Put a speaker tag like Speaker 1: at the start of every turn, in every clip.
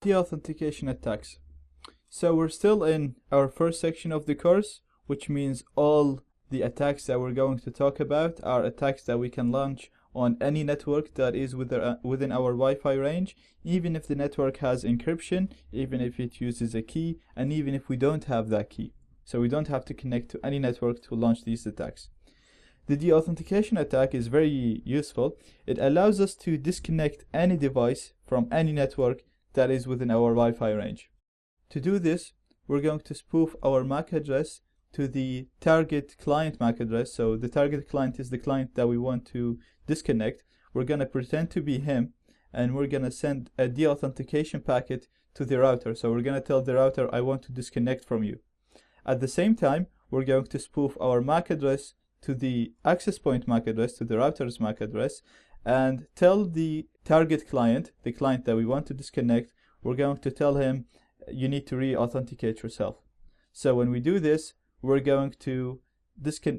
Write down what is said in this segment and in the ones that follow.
Speaker 1: Deauthentication attacks. So we're still in our first section of the course, which means all the attacks that we're going to talk about are attacks that we can launch on any network that is within our Wi-Fi range, even if the network has encryption, even if it uses a key, and even if we don't have that key. So we don't have to connect to any network to launch these attacks. The deauthentication attack is very useful. It allows us to disconnect any device from any network that is within our Wi-Fi range. To do this, we're going to spoof our MAC address to the target client MAC address. So the target client is the client that we want to disconnect. We're going to pretend to be him, and we're going to send a deauthentication packet to the router. So we're going to tell the router, I want to disconnect from you. At the same time, we're going to spoof our MAC address to the access point MAC address, to the router's MAC address, and tell the target client, the client that we want to disconnect, we're going to tell him, you need to re-authenticate yourself. So when we do this, we're going to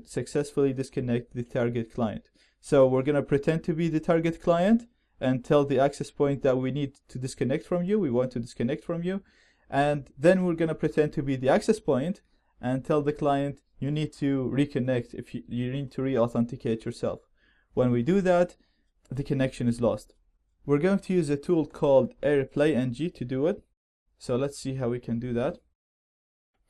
Speaker 1: successfully disconnect the target client. So we're going to pretend to be the target client and tell the access point that we need to disconnect from you, we want to disconnect from you. And then we're going to pretend to be the access point and tell the client, you need to reconnect, if you need to re-authenticate yourself. When we do that, the connection is lost. We're going to use a tool called Airplay-ng to do it. So let's see how we can do that.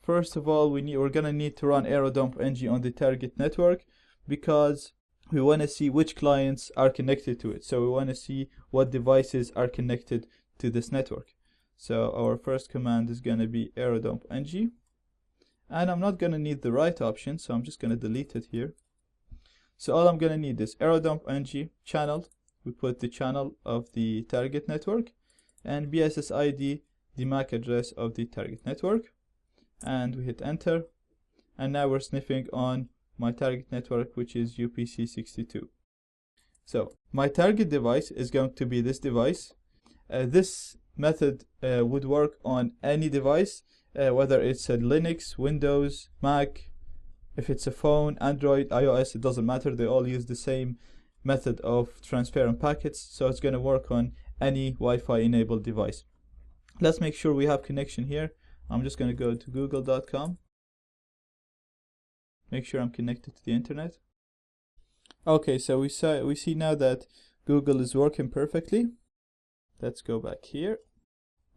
Speaker 1: First of all, we're going to need to run aerodump-ng on the target network because we want to see which clients are connected to it. So we want to see what devices are connected to this network. So our first command is going to be aerodump-ng. And I'm not going to need the right option, so I'm just going to delete it here. So all I'm going to need is aerodump-ng channel. We put the channel of the target network, and BSSID, the MAC address of the target network. And we hit enter. And now we're sniffing on my target network, which is UPC62. So my target device is going to be this device. This method would work on any device, whether it's a Linux, Windows, Mac, if it's a phone, Android, iOS, it doesn't matter. They all use the same method of transferring packets, so it's going to work on any Wi-Fi enabled device. Let's make sure we have connection here. I'm just going to go to google.com. Make sure I'm connected to the internet. Okay, so we see now that Google is working perfectly. Let's go back here,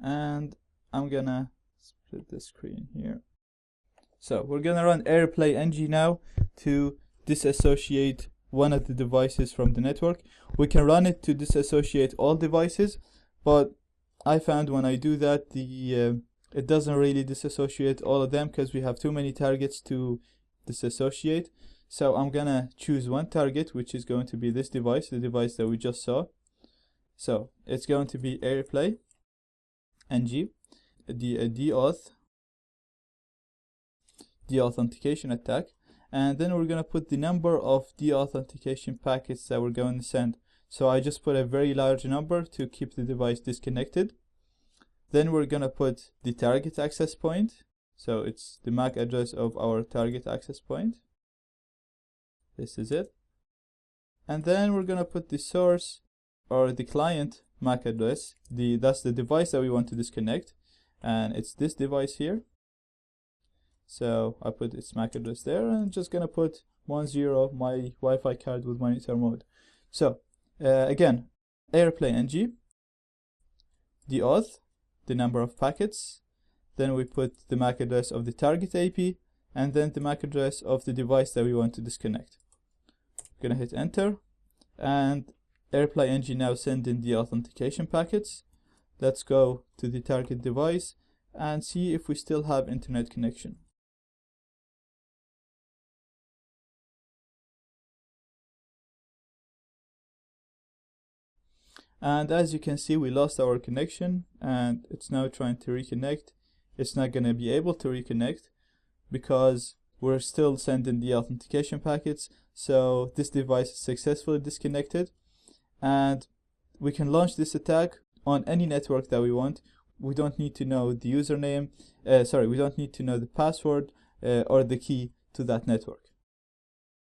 Speaker 1: and I'm gonna split the screen here. So we're gonna run Airplay-ng now to disassociate one of the devices from the network. We can run it to disassociate all devices, but I found when I do that, it doesn't really disassociate all of them because we have too many targets to disassociate. So I'm gonna choose one target, which is going to be this device, the device that we just saw. So it's going to be Airplay-ng, the deauthentication attack, and then we're going to put the number of deauthentication packets that we're going to send. So I just put a very large number to keep the device disconnected. Then we're going to put the target access point, so it's the MAC address of our target access point. This is it. And then we're going to put the source or the client MAC address, that's the device that we want to disconnect, and it's this device here. So I put its MAC address there, and I'm just gonna put 10, my Wi-Fi card with monitor mode. So again, Airplay-ng, deauth, the number of packets, then we put the MAC address of the target AP, and then the MAC address of the device that we want to disconnect. I'm gonna hit enter, and Airplay-ng now send in the authentication packets. Let's go to the target device and see if we still have internet connection. And as you can see, we lost our connection and it's now trying to reconnect. It's not going to be able to reconnect because we're still sending the authentication packets. So this device is successfully disconnected, and we can launch this attack on any network that we want. We don't need to know the username, we don't need to know the password or the key to that network.